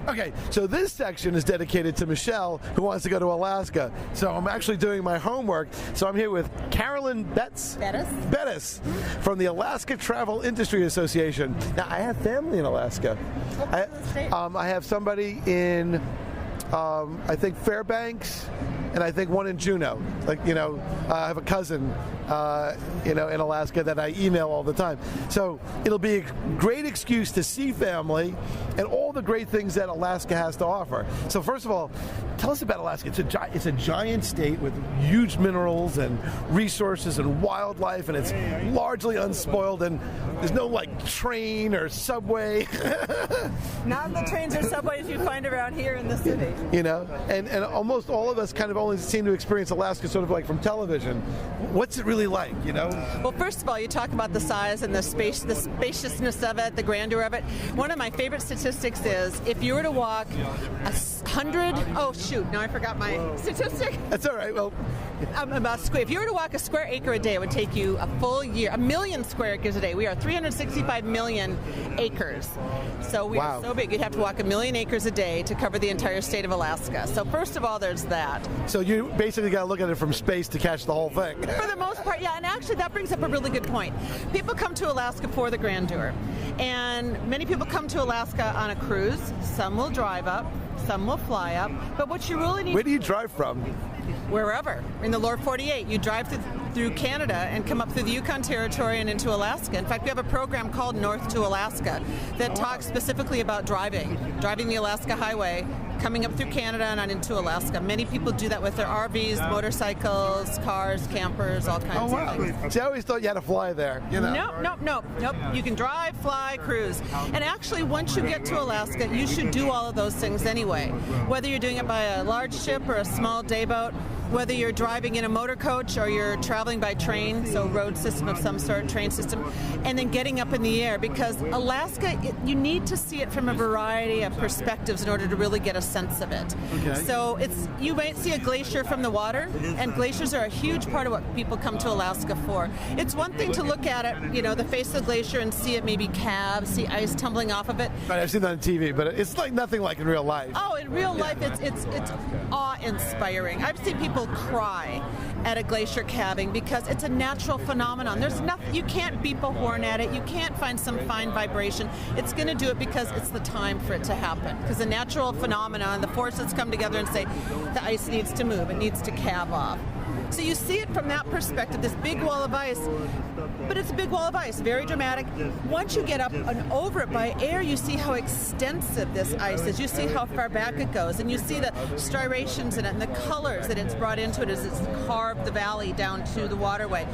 Okay, so this section is dedicated to Michelle, who wants to go to Alaska. So I'm actually doing my homework. So I'm here with Carolyn Bettis from the Alaska Travel Industry Association. Now, I have family in Alaska. I have somebody in, I think, Fairbanks, and I think one in Juneau. I have a cousin, in Alaska that I email all the time. So it'll be a great excuse to see family and all the great things that Alaska has to offer. So first of all, tell us about Alaska. It's a giant state with huge minerals and resources and wildlife, and it's largely unspoiled, and there's no train or subway. Not the trains or subways you find around here in the city. And almost all of us kind of only seem to experience Alaska sort of like from television. What's it really like, Well, first of all, you talk about the size and the spaciousness of it, the grandeur of it. One of my favorite statistics is if you were to walk 100, now I forgot my statistic. That's all right. Well, if you were to walk a square acre a day, it would take you a full year, 1 million square acres a day. We are 365 million acres. So we are so big, you'd have to walk 1 million acres a day to cover the entire state of Alaska. So first of all, there's that. So you basically got to look at it from space to catch the whole thing. For the most part, yeah. And actually, that brings up a really good point. People come to Alaska for the grandeur. And many people come to Alaska on a cruise. Some will drive up. Some will fly up. But what you really need... Where do you drive from? Wherever. In the lower 48. You drive through Canada and come up through the Yukon Territory and into Alaska. In fact, we have a program called North to Alaska that talks specifically about driving the Alaska Highway, coming up through Canada and on into Alaska. Many people do that with their RVs, motorcycles, cars, campers, all kinds of things. See, I always thought you had to fly there. Nope. You can drive, fly, cruise. And actually, once you get to Alaska, you should do all of those things anyway. Whether you're doing it by a large ship or a small day boat, whether you're driving in a motor coach or you're traveling by train, so road system of some sort, train system, and then getting up in the air, because Alaska, you need to see it from a variety of perspectives in order to really get a sense of it. Okay. So you might see a glacier from the water, and glaciers are a huge part of what people come to Alaska for. It's one thing to look at it, the face of the glacier and see it maybe calve, see ice tumbling off of it. Right, I've seen that on TV, but it's like nothing like in real life. Oh, in real life, it's awe-inspiring. I've seen people cry at a glacier calving because it's a natural phenomenon. There's nothing, you can't beep a horn at it, you can't find some fine vibration. It's going to do it because it's the time for it to happen. Because the natural phenomenon, the forces come together and say, the ice needs to move, it needs to calve off. So you see it from that perspective, this big wall of ice, but it's a big wall of ice, very dramatic. Once you get up and over it by air, you see how extensive this ice is. You see how far back it goes, and you see the striations in it and the colors that it's brought into it as it's carved the valley down to the waterway.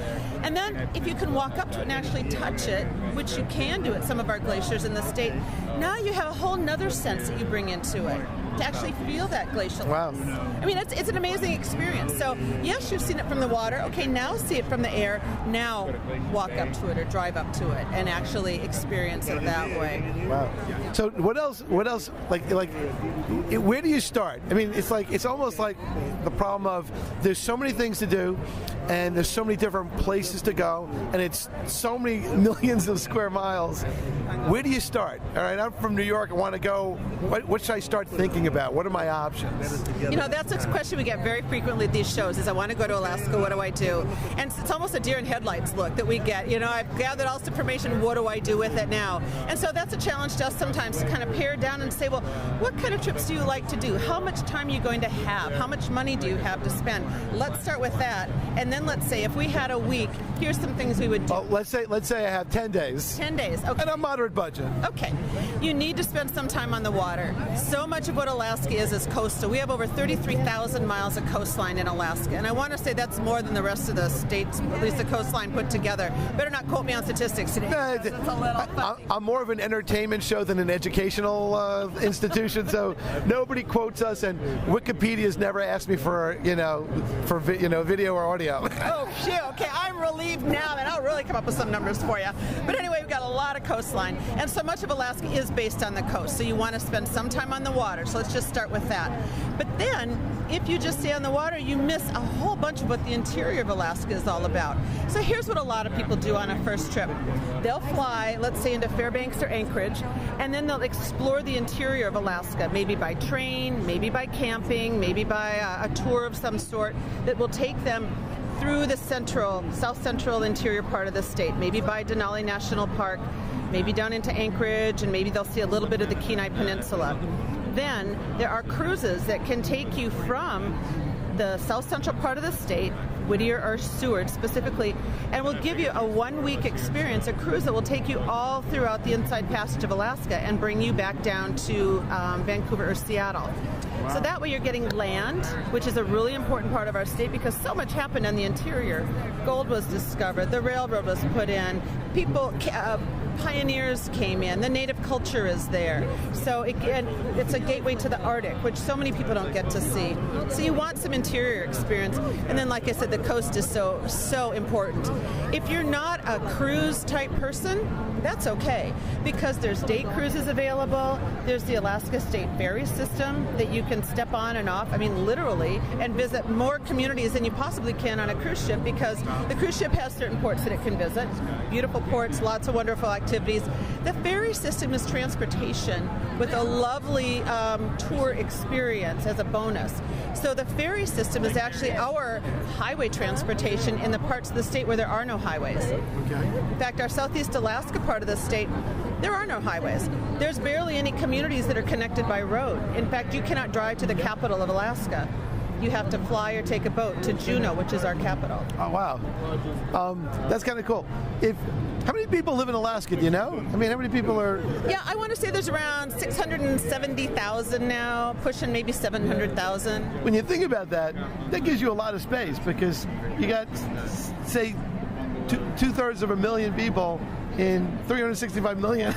And then if you can walk up to it and actually touch it, which you can do at some of our glaciers in the state, now you have a whole nother sense that you bring into it, to actually feel that glacial ice. I mean, it's an amazing experience. So yes, you've seen it from the water. Okay, now see it from the air. Now walk up to it or drive up to it and actually experience it that way. Wow. So what else? Like, where do you start? I mean, it's almost like the problem of there's so many things to do, and there's so many different places to go, and it's so many millions of square miles. Where do you start? All right, I'm from New York. I want to go. What should I start thinking about? What are my options? That's a question we get very frequently at these shows is, I want to go to Alaska, what do I do? And it's almost a deer in headlights look that we get. I've gathered all this information, what do I do with it now? And so that's a challenge to us sometimes to kind of pare down and say, well, what kind of trips do you like to do? How much time are you going to have? How much money do you have to spend? Let's start with that. And then let's say if we had a week, here's some things we would do. Well, let's say I have 10 days. 10 days, okay. And a moderate budget. Okay. You need to spend some time on the water. So much of what Alaska is coastal. We have over 33,000 miles of coastline in Alaska. And I want to say that's more than the rest of the states, at least the coastline put together. Better not quote me on statistics today. It's a little fuzzy. I'm more of an entertainment show than an educational institution, so nobody quotes us, and Wikipedia's never asked me for video or audio. Oh, phew. Okay, I'm relieved now, and I'll really come up with some numbers for you. But anyway, we've got a lot of coastline, and so much of Alaska is based on the coast, so you want to spend some time on the water, so let's just start with that. But then, if you just stay on the water, you miss a whole bunch of what the interior of Alaska is all about. So here's what a lot of people do on a first trip. They'll fly, let's say, into Fairbanks or Anchorage, and then they'll explore the interior of Alaska, maybe by train, maybe by camping, maybe by a tour of some sort that will take them through the south central interior part of the state, maybe by Denali National Park, maybe down into Anchorage, and maybe they'll see a little bit of the Kenai Peninsula. Then there are cruises that can take you from the south central part of the state, Whittier or Seward specifically, and will give you a 1-week experience, a cruise that will take you all throughout the Inside Passage of Alaska and bring you back down to Vancouver or Seattle. Wow. So that way you're getting land, which is a really important part of our state because so much happened in the interior. Gold was discovered, the railroad was put in, people, pioneers came in, the native culture is there. So it's a gateway to the Arctic, which so many people don't get to see. So you want some interior experience. And then, like I said, the coast is so important. If you're not a cruise type person, that's okay, because there's day cruises available. There's the Alaska State Ferry system that you can step on and off, I mean literally, and visit more communities than you possibly can on a cruise ship, because the cruise ship has certain ports that it can visit. Beautiful ports, lots of wonderful activities. The ferry system is transportation with a lovely tour experience as a bonus. So the ferry system is actually our highway transportation in the parts of the state where there are no highways. Okay. In fact, our southeast Alaska part of the state, there are no highways. There's barely any communities that are connected by road. In fact, you cannot drive to the capital of Alaska. You have to fly or take a boat to Juneau, which is our capital. Oh, wow. That's kind of cool. How many people live in Alaska, do you know? I mean, how many people are... Yeah, I want to say there's around 670,000 now, pushing maybe 700,000. When you think about that, that gives you a lot of space, because you got, say, two-thirds of a million people in 365 million.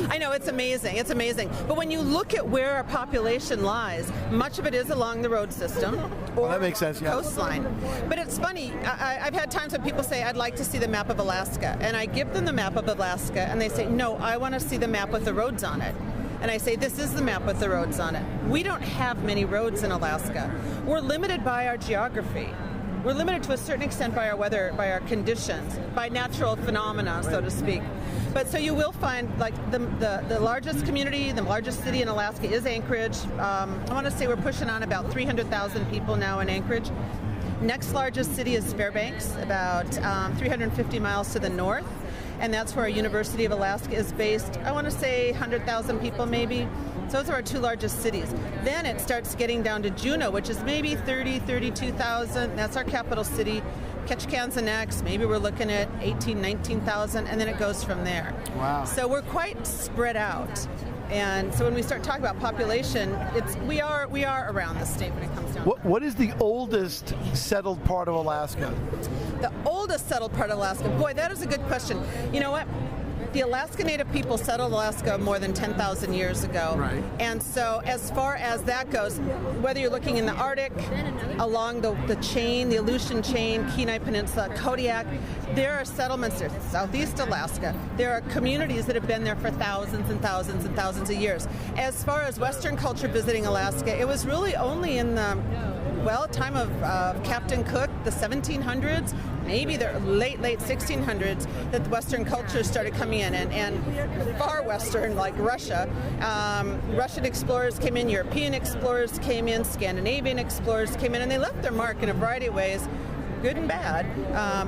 I know, it's amazing. It's amazing. But when you look at where our population lies, much of it is along the road system or that makes sense, the coastline. But it's funny. I've had times when people say, I'd like to see the map of Alaska. And I give them the map of Alaska, and they say, no, I want to see the map with the roads on it. And I say, this is the map with the roads on it. We don't have many roads in Alaska. We're limited by our geography. We're limited to a certain extent by our weather, by our conditions, by natural phenomena, so to speak. But so you will find, like, the largest community, the largest city in Alaska is Anchorage. I want to say we're pushing on about 300,000 people now in Anchorage. Next largest city is Fairbanks, about 350 miles to the north. And that's where our University of Alaska is based. I want to say 100,000 people maybe. So those are our two largest cities. Then it starts getting down to Juneau, which is maybe 32,000. That's our capital city. Ketchikan's next. Maybe we're looking at 18,000, 19,000, and then it goes from there. Wow. So we're quite spread out. And so when we start talking about population, we are around the state when it comes down. What is the oldest settled part of Alaska? The oldest settled part of Alaska? Boy, that is a good question. You know what? The Alaska Native people settled Alaska more than 10,000 years ago. Right. And so as far as that goes, whether you're looking in the Arctic, along the chain, the Aleutian chain, Kenai Peninsula, Kodiak, there are settlements there. Southeast Alaska, there are communities that have been there for thousands and thousands and thousands of years. As far as Western culture visiting Alaska, it was really only in the time of Captain Cook, the 1700s, maybe the late 1600s, that the Western culture started coming in, and far Western, like Russia. Russian explorers came in, European explorers came in, Scandinavian explorers came in, and they left their mark in a variety of ways, good and bad,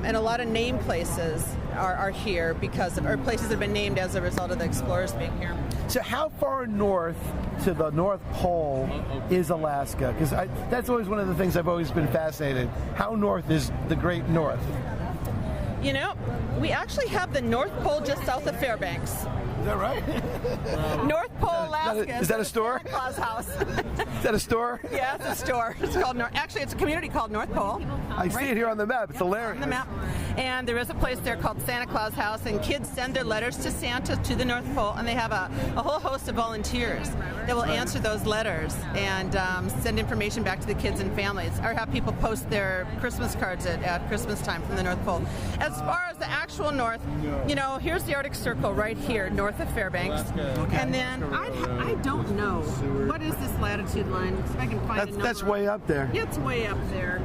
and a lot of named places are here because of, or places have been named as a result of the explorers being here. So how far north to the North Pole is Alaska? Because that's always one of the things I've always been fascinated. How north is the Great North? You know, we actually have the North Pole just south of Fairbanks. Is that right? North Pole, Alaska. Is that a store? Santa Claus house. Is that a store? Yeah, it's a store. It's called Actually, it's a community called North Pole. I see it here on the map. It's hilarious. On the map. And there is a place there called Santa Claus House, and kids send their letters to Santa to the North Pole, and they have a whole host of volunteers that will answer those letters and send information back to the kids and families, or have people post their Christmas cards at Christmas time from the North Pole. As far as the actual north, here's the Arctic Circle right here, north of Fairbanks. Okay. And then I don't know. What is this latitude line? If I can find a number. That's way up there. Yeah, it's way up there.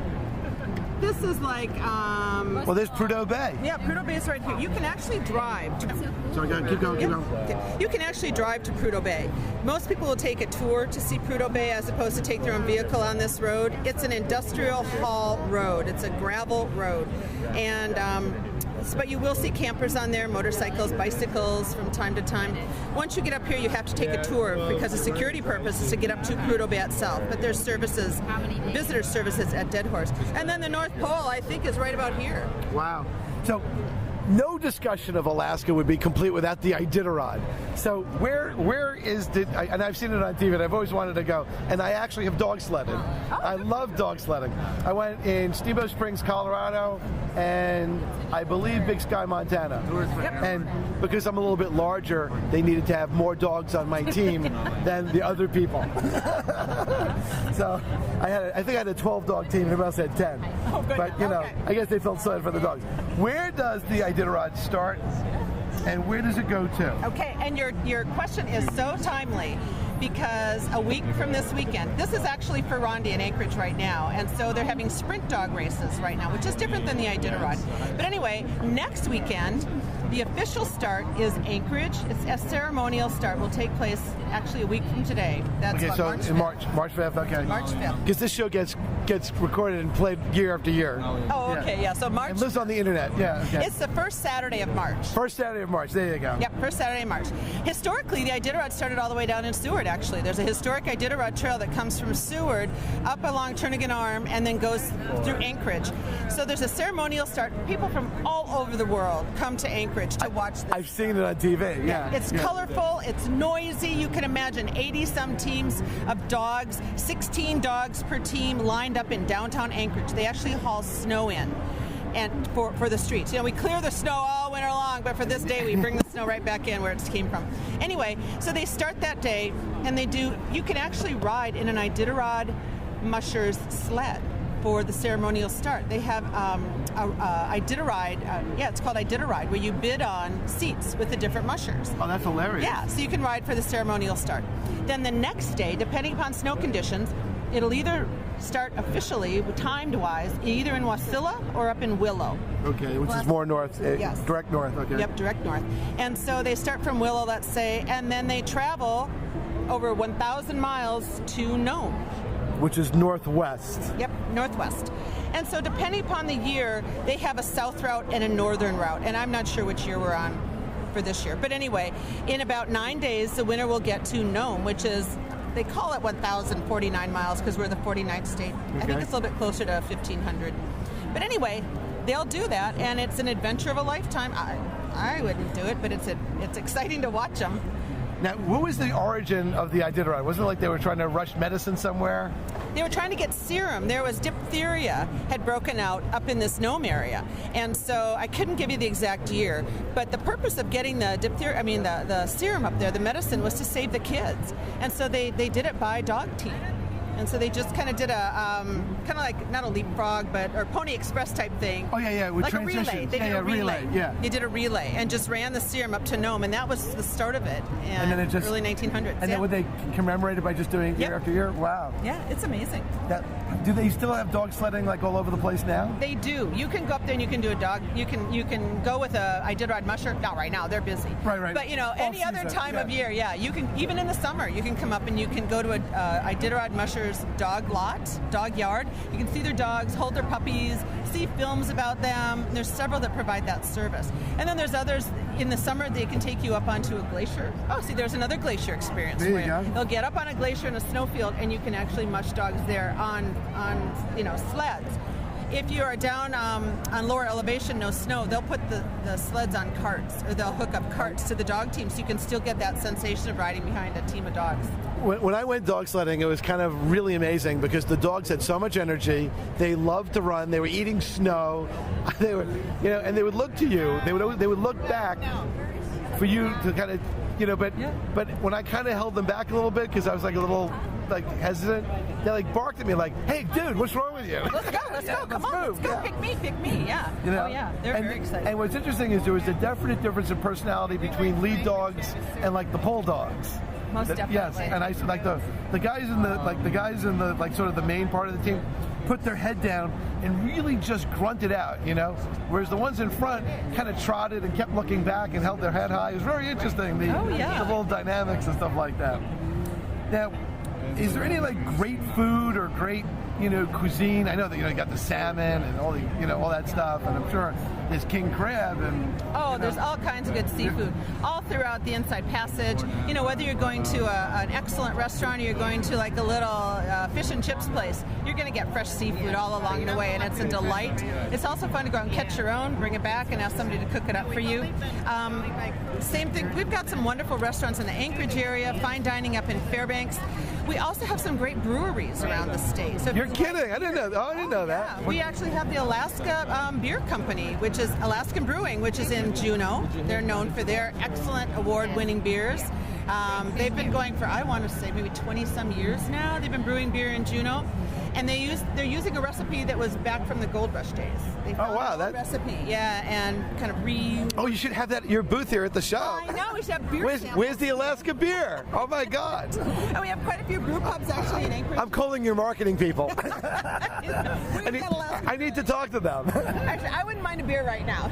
This is like... well, there's Prudhoe Bay. Yeah, Prudhoe Bay is right here. You can actually drive. Sorry, keep going. You can actually drive to Prudhoe Bay. Most people will take a tour to see Prudhoe Bay as opposed to take their own vehicle on this road. It's an industrial haul road. It's a gravel road. And... but you will see campers on there, motorcycles, bicycles from time to time. Once you get up here, you have to take a tour because the security purpose is to get up to Prudhoe Bay itself. But there's services, visitor services at Dead Horse. And then the North Pole, I think, is right about here. Wow. So no discussion of Alaska would be complete without the Iditarod. So where is and I've seen it on TV and I've always wanted to go, and I actually have dog sledded. I love dog sledding. I went in Steamboat Springs, Colorado, and I believe Big Sky, Montana. And because I'm a little bit larger, they needed to have more dogs on my team than the other people. So I think I had a 12-dog team and everyone else had 10. Oh, good. But, I guess they felt sorry for the dogs. Where does the Iditarod start and where does it go to? Okay, and your question is so timely because a week from this weekend, this is actually for Rondi in Anchorage right now, and so they're having sprint dog races right now, which is different than the Iditarod. But anyway, next weekend, the official start is Anchorage. It's a ceremonial start. Will take place actually a week from today. That's okay, so March 5th. In March 5th, okay. March 5th. Because this show gets recorded and played year after year. Oh, okay, yeah. So March. It lives on the internet, yeah. Okay. It's the first Saturday of March. First Saturday of March, there you go. Yep, first Saturday of March. Historically, the Iditarod started all the way down in Seward, actually. There's a historic Iditarod trail that comes from Seward up along Turnagain Arm and then goes through Anchorage. So there's a ceremonial start. People from all over the world come to Anchorage to watch this. I've seen it on TV, yeah. It's colorful, it's noisy. You can imagine 80-some teams of dogs, 16 dogs per team lined up in downtown Anchorage. They actually haul snow in and for the streets. We clear the snow all winter long, but for this day we bring the snow right back in where it came from. Anyway, so they start that day and you can actually ride in an Iditarod musher's sled for the ceremonial start. They have Iditarod, it's called Iditarod, where you bid on seats with the different mushers. Oh, that's hilarious. Yeah, so you can ride for the ceremonial start. Then the next day, depending upon snow conditions, it'll either start officially, timed-wise, either in Wasilla or up in Willow. Okay, which is more north, yes. Direct north, okay. Yep, direct north. And so they start from Willow, let's say, and then they travel over 1,000 miles to Nome. Which is northwest. Yep, northwest. And so depending upon the year, they have a south route and a northern route. And I'm not sure which year we're on for this year. But anyway, in about 9 days, the winner will get to Nome, which is, they call it 1,049 miles because we're the 49th state. Okay. I think it's a little bit closer to 1,500. But anyway, they'll do that, and it's an adventure of a lifetime. I wouldn't do it, but it's exciting to watch them. Now, what was the origin of the Iditarod? Wasn't it like they were trying to rush medicine somewhere? They were trying to get serum. There was diphtheria had broken out up in this Nome area. And so I couldn't give you the exact year, but the purpose of getting the the serum up there, the medicine, was to save the kids. And so they did it by dog team. And so they just kind of did a kind of like not a leapfrog, or Pony Express type thing. Oh yeah, with like a relay. They did a relay. Yeah, they did a relay and just ran the serum up to Nome, and that was the start of it. And then it just early 1900s. And then would they commemorate it by just doing it year after year? Wow. Yeah, it's amazing. Do they still have dog sledding like all over the place now? They do. You can go up there and you can do a dog. You can go with a Iditarod musher. Not right now, they're busy. Right. But any other time of year, you can, even in the summer, you can come up and you can go to a Iditarod musher's dog yard. You can see their dogs, hold their puppies, see films about them. There's several that provide that service. And then there's others in the summer. They can take you up onto a glacier. Oh, see, there's another glacier experience. There you go. They'll get up on a glacier in a snowfield, and you can actually mush dogs there on sleds. if you are down on lower elevation, no snow, they'll put the sleds on carts, or they'll hook up carts to the dog team, so you can still get that sensation of riding behind a team of dogs. When I went dog sledding, it was kind of really amazing because the dogs had so much energy. They loved to run. They were eating snow. They were, and they would look to you. They would look back for you to kind of, But when I kind of held them back a little bit because I was like a little hesitant, they barked at me like, "Hey, dude, what's wrong with you? Let's go, come on, let's go, pick me, yeah." Oh yeah, they're very excited. And what's interesting is there was a definite difference in personality between lead dogs and the pull dogs. Most definitely. Yes, and I the guys in the sort of the main part of the team put their head down and really just grunted out, whereas the ones in front kind of trotted and kept looking back and held their head high. It was very interesting, the little dynamics and stuff like that. Now, is there any great food or great cuisine? I know that you got the salmon and all the all that stuff, and I'm sure there's king crab and there's all kinds of good seafood all throughout the Inside Passage. Whether you're going to an excellent restaurant or you're going to a little fish and chips place, you're going to get fresh seafood all along the way, and it's a delight. It's also fun to go out and catch your own, bring it back, and ask somebody to cook it up for you. Same thing. We've got some wonderful restaurants in the Anchorage area, fine dining up in Fairbanks. We also have some great breweries around the state. So you're kidding? I didn't know. Oh, I didn't know that. Yeah. We actually have the Alaska Beer Company, which is Alaskan Brewing, which is in Juneau. They're known for their excellent award-winning beers. They've been going for, I want to say, maybe 20-some years now. They've been brewing beer in Juneau. And they're using a recipe that was back from the Gold Rush days. They found that recipe, and kind of Oh, you should have that at your booth here at the show. I know, we should have beer samples. Where's the Alaska beer? Oh my God! And we have quite a few brew pubs actually in Anchorage. I'm calling your marketing people. I need to talk to them. Actually, I wouldn't mind a beer right now.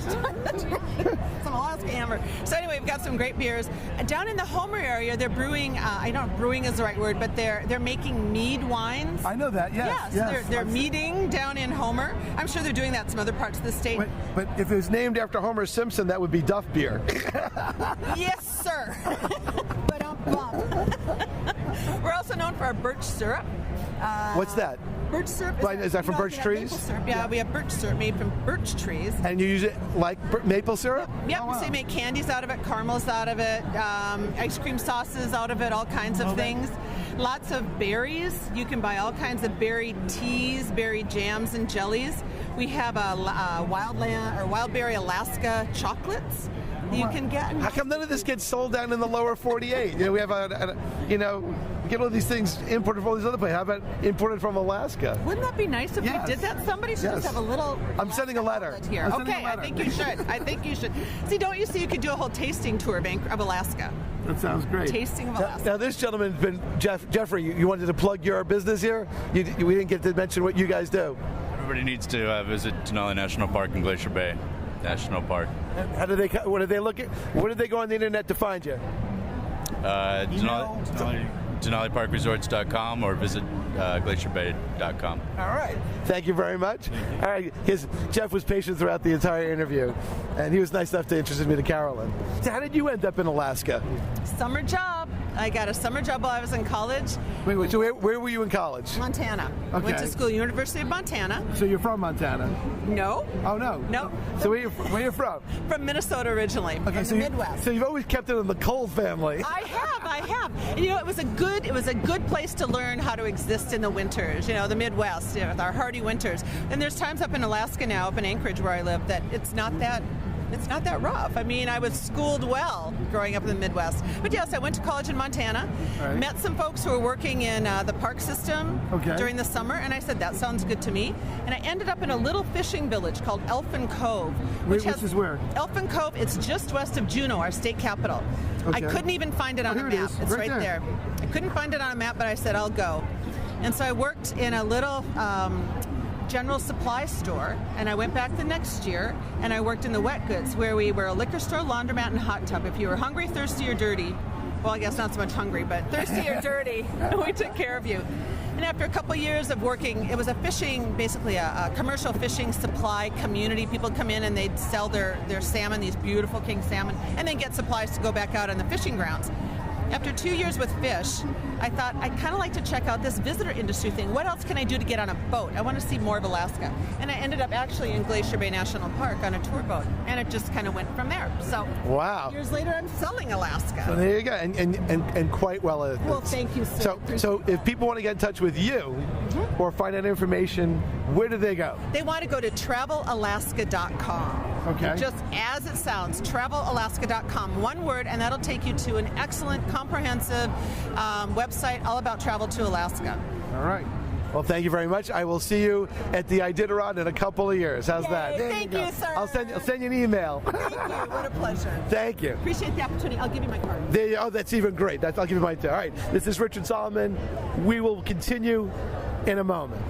Some Alaska amber. So anyway, we've got some great beers. Down in the Homer area, they're brewing. I don't know if brewing is the right word, but they're making mead wines. I know that. Yes. Yes. They're meading down in Homer. I'm sure they're doing that in some other parts of the state. But if it was named after Homer Simpson, that would be Duff beer. Yes, sir. We're also known for our birch syrup. What's that? Birch syrup. Is that from birch trees? Maple syrup. Yeah, we have birch syrup made from birch trees. And you use it like maple syrup? Yep. So you make candies out of it, caramels out of it, ice cream sauces out of it, all kinds of things. Lots of berries. You can buy all kinds of berry teas, berry jams, and jellies. We have wild berry Alaska chocolates. You can get. How come none of this gets sold down in the lower 48? We have we get all these things imported from all these other places. How about imported from Alaska? Wouldn't that be nice if we did that? Somebody should just have a little. I'm sending a letter here. Okay, I think you should. See, don't you see? You could do a whole tasting tour of Alaska. That sounds great. Tasting of Alaska. Now this gentleman's been Jeffrey. You wanted to plug your business here. We didn't get to mention what you guys do. Everybody needs to visit Denali National Park in Glacier Bay National Park. How do they? What did they look at? Where did they go on the internet to find you? DenaliParkResorts.com or visit GlacierBay.com. All right. Thank you very much. All right. Jeff was patient throughout the entire interview, and he was nice enough to introduce me to Carolyn. So how did you end up in Alaska? Summer job. I got a summer job while I was in college. Wait. So where were you in college? Montana. Okay. Went to school, University of Montana. So you're from Montana? No. Oh, no? No. So where are you from? From Minnesota originally, from the Midwest. So you've always kept it in the cold family. I have. And, it was a good place to learn how to exist in the winters, the Midwest, with our hardy winters. And there's times up in Alaska now, up in Anchorage where I live, that it's not that rough. I mean, I was schooled well growing up in the Midwest. But yes, I went to college in Montana, met some folks who were working in the park system during the summer, and I said, that sounds good to me. And I ended up in a little fishing village called Elfin Cove. Which is where? Elfin Cove, it's just west of Juneau, our state capital. I couldn't even find it on a map. It's right there. I couldn't find it on a map, but I said, I'll go. And so I worked in a little general supply store, and I went back the next year and I worked in the wet goods, where we were a liquor store, laundromat, and hot tub. If you were hungry, thirsty, or dirty, well, I guess not so much hungry, but thirsty or dirty, we took care of you. And after a couple years of working, it was a fishing, basically a commercial fishing supply community. People come in and they'd sell their salmon, these beautiful king salmon, and then get supplies to go back out on the fishing grounds. After 2 years with fish, I thought I'd kind of like to check out this visitor industry thing. What else can I do to get on a boat? I want to see more of Alaska. And I ended up actually in Glacier Bay National Park on a tour boat, and it just kind of went from there. So wow. Years later, I'm selling Alaska. So there you go, and quite well. Well, thank you, sir. So if people want to get in touch with you or find out information, where do they go? They want to go to travelalaska.com. Okay. Just as it sounds, travelalaska.com, one word, and that'll take you to an excellent, comprehensive website all about travel to Alaska. All right. Well, thank you very much. I will see you at the Iditarod in a couple of years. How's that? There Thank you, sir. I'll send you an email. Thank you. What a pleasure. Thank you. Appreciate the opportunity. I'll give you my card. Oh, that's even great. I'll give you mine too. All right. This is Richard Solomon. We will continue in a moment.